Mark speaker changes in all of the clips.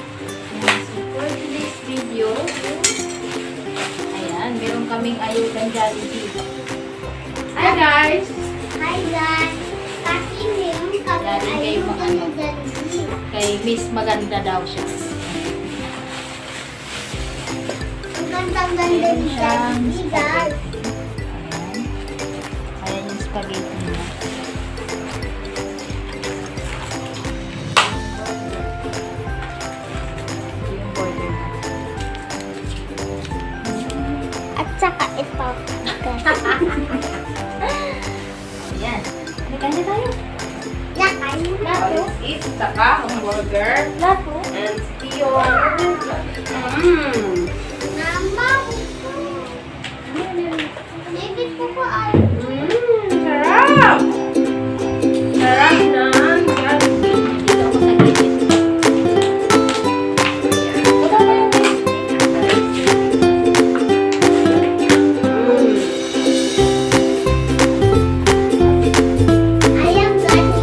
Speaker 1: So for today's video, ayan, meron kaming ayudan Jollibee. Hi guys!
Speaker 2: Hi guys! Kasi meron kami
Speaker 1: Galing kayo mga ano.
Speaker 2: Jollibee.
Speaker 1: Kay Miss Maganda daw siya.
Speaker 2: Ang gandang-ganda ni Jollibee guys.
Speaker 1: Ayan. Ayan yung spaghetti niya. Yung border niya.
Speaker 2: At saka ito.
Speaker 1: Ayan. Kanya tayo.
Speaker 2: Lakay.
Speaker 1: Lato.
Speaker 3: Eat saka hamburger
Speaker 2: Lato.
Speaker 3: and steal.
Speaker 2: Mama. David ko po ay.
Speaker 3: Sarap! Sarap ng Jollibee.
Speaker 1: Dito ako sa gilid. Baba pa yung miss.
Speaker 2: Ayan guys.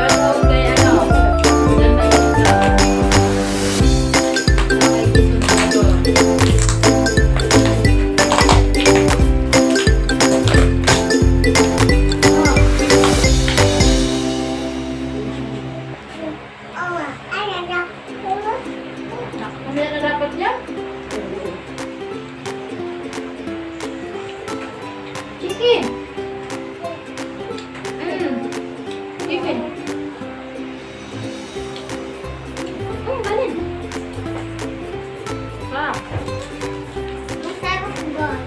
Speaker 1: Pero kay ano, dyan na yung kay Bisaya.
Speaker 2: Oh, ayan na.
Speaker 1: Mamaya na dapat yan. Chicken. Chicken. Galing. Ah.
Speaker 2: Masarap guys.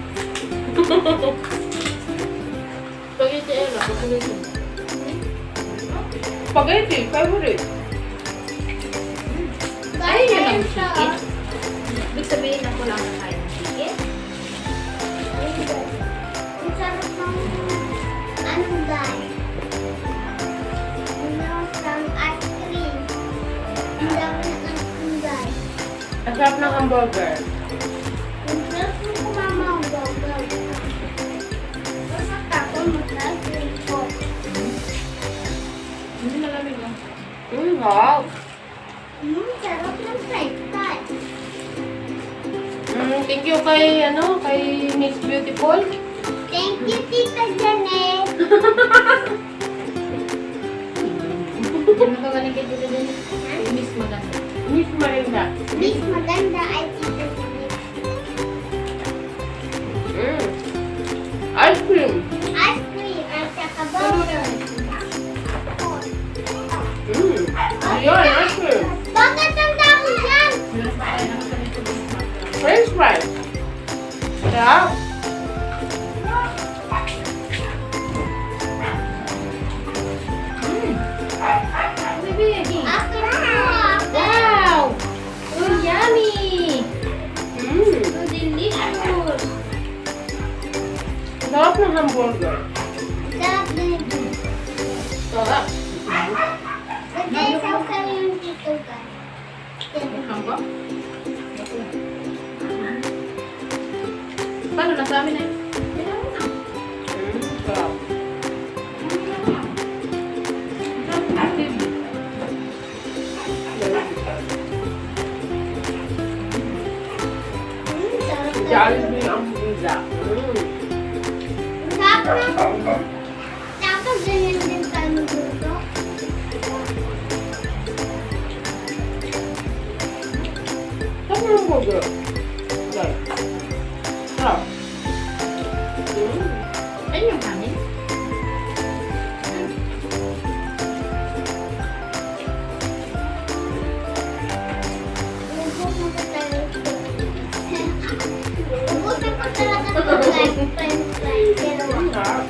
Speaker 1: Spaghetti Ella. Spaghetti.
Speaker 3: Spaghetti, favorite.
Speaker 1: Ay, yun ang
Speaker 2: Guys,
Speaker 1: chicken. Ibig sabihin ako lang kakain ng chicken.
Speaker 2: ang sarap ng ano guys. From ice cream. Ang dami ng ice cream guys.
Speaker 3: Ang sarap ng hamburger.
Speaker 2: Ang sarap ng kumama ang burger. Masarap ako masarap yung pot.
Speaker 1: Hindi malamig lang.
Speaker 3: Wow.
Speaker 2: Sarap ng french fries.
Speaker 3: Thank you kay Miss Beautiful.
Speaker 2: Thank you, Tita Janet.
Speaker 1: Hindi na kagaling kay Tita din. Miss Maganda.
Speaker 3: Miss Marinda.
Speaker 2: Miss maganda ay Tita Janet.
Speaker 3: Ice cream.
Speaker 2: Ice cream at saka burger.
Speaker 3: Ayun, ice cream.
Speaker 2: Bakit ang dami yan?
Speaker 3: French fries. Sarap.
Speaker 1: Baby.
Speaker 2: Akin na.
Speaker 1: Wow! So yummy!
Speaker 3: Mm.
Speaker 1: So delicious!
Speaker 3: Sarap ng hamburger.
Speaker 2: Sarap din.
Speaker 3: Sarap.
Speaker 2: Nag-isaw ka yung dito ka.
Speaker 1: Hamba? Paano? Nasa amin na yun?
Speaker 3: Sarap.
Speaker 2: Sarap na.
Speaker 3: Jollibee ang pizza.
Speaker 2: Sarap na. Dapat ganyan din tayo magluto.
Speaker 3: Sarap ng hamburger. Guys. Sarap.
Speaker 1: Ayun yung kanin.
Speaker 2: Ubus mo pa talaga. Ubus mo pa talaga ito guys. French fries. Pero
Speaker 3: Sarap.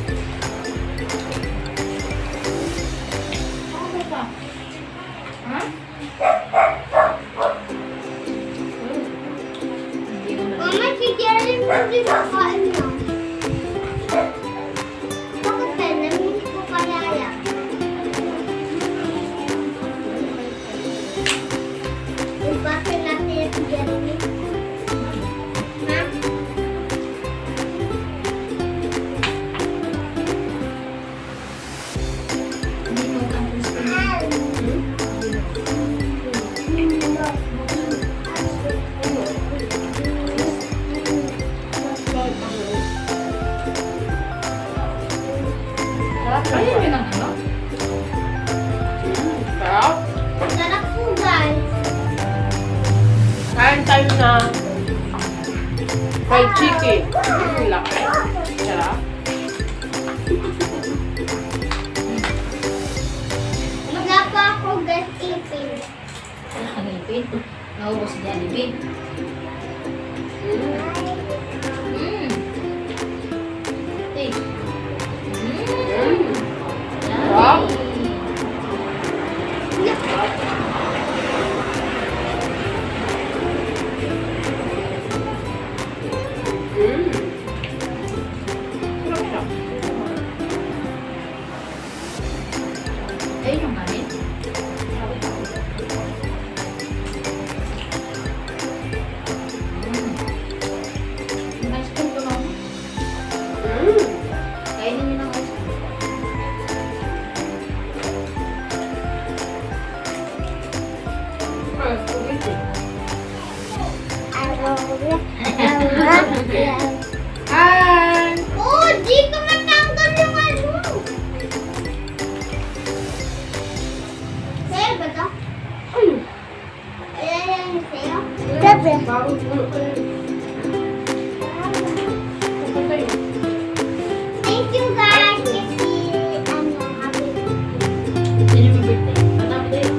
Speaker 1: Ano ba? Ha? Hindi ko na.
Speaker 2: Mama, si Jerry mo din nakain na.
Speaker 3: Sarap na
Speaker 1: Ayun
Speaker 3: ba?
Speaker 1: yun ang ano?
Speaker 3: Sarap.
Speaker 2: Sarap po guys.
Speaker 3: Kain tayo na fried chicken. Laki. Sarap.
Speaker 2: Wala pa ako guys ipin.
Speaker 1: Wala kang ipin. Naubos si Jollibee. Mmm. Taste. Mmm.
Speaker 3: Sarap. Sarap siya.
Speaker 1: Ayun yung kanin. Yung ice cream ko lang. Kainin niyo ng ice cream.
Speaker 3: Hi!
Speaker 2: Oh, di ko matanggal yung ano. Sa'yo ba to? Ayan yung sa'yo. Gabi.
Speaker 3: Bago puno ko yun. Pupunta yun.
Speaker 2: Thank you guys. Kasi ano, happy
Speaker 1: Yun yung birthday. Matapos tayo.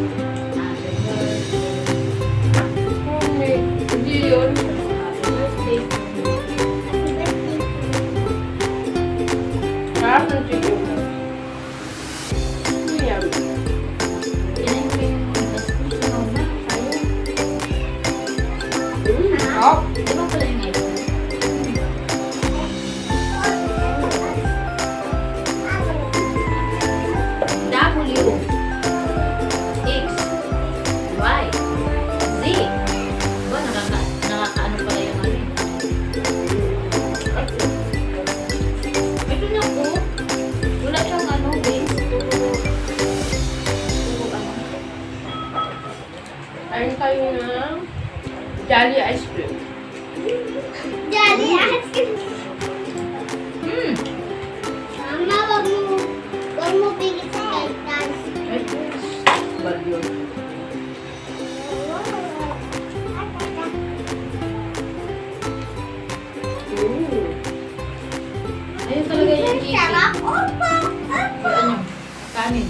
Speaker 1: Happy birthday.
Speaker 3: Hindi yun.
Speaker 1: Happy birthday.
Speaker 2: birthday.
Speaker 3: Sarap ng chicken. Yan.
Speaker 1: Yan yung ice cream sa nauna. Sayang.
Speaker 3: Sarap.
Speaker 1: Di ba pala yung ice cream? W X Y Z. Ba nakakaano pala yung ano? Ito na po. Wala siyang ano, base. Puro ano.
Speaker 3: Kain tayo ng Jolly ice cream.
Speaker 2: Daddy, ask him.
Speaker 1: Hmm.
Speaker 2: Mama, wag mo pigit sa kaitan.
Speaker 1: Ay, bad yun. Ayun talaga yung chicken.
Speaker 2: Sarap. Opo.
Speaker 1: Yung ano, kanin.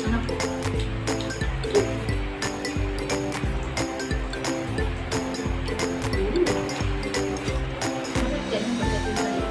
Speaker 1: Ano po? Masarap yan, pagdating sa iyo.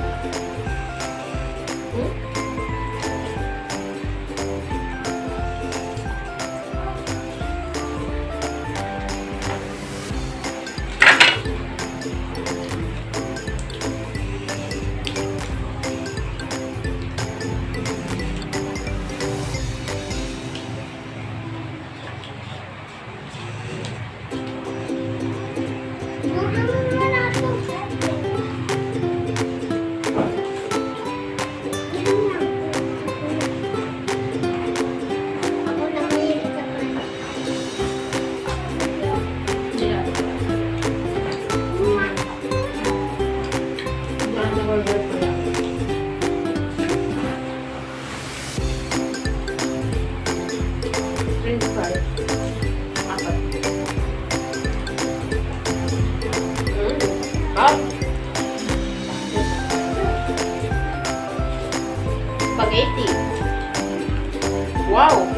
Speaker 2: Ako na mahilig sa kanin.
Speaker 1: Yeah.
Speaker 3: Parang na-order ko lang. French fries. 4. Ah!
Speaker 1: Spaghetti.
Speaker 3: Wow!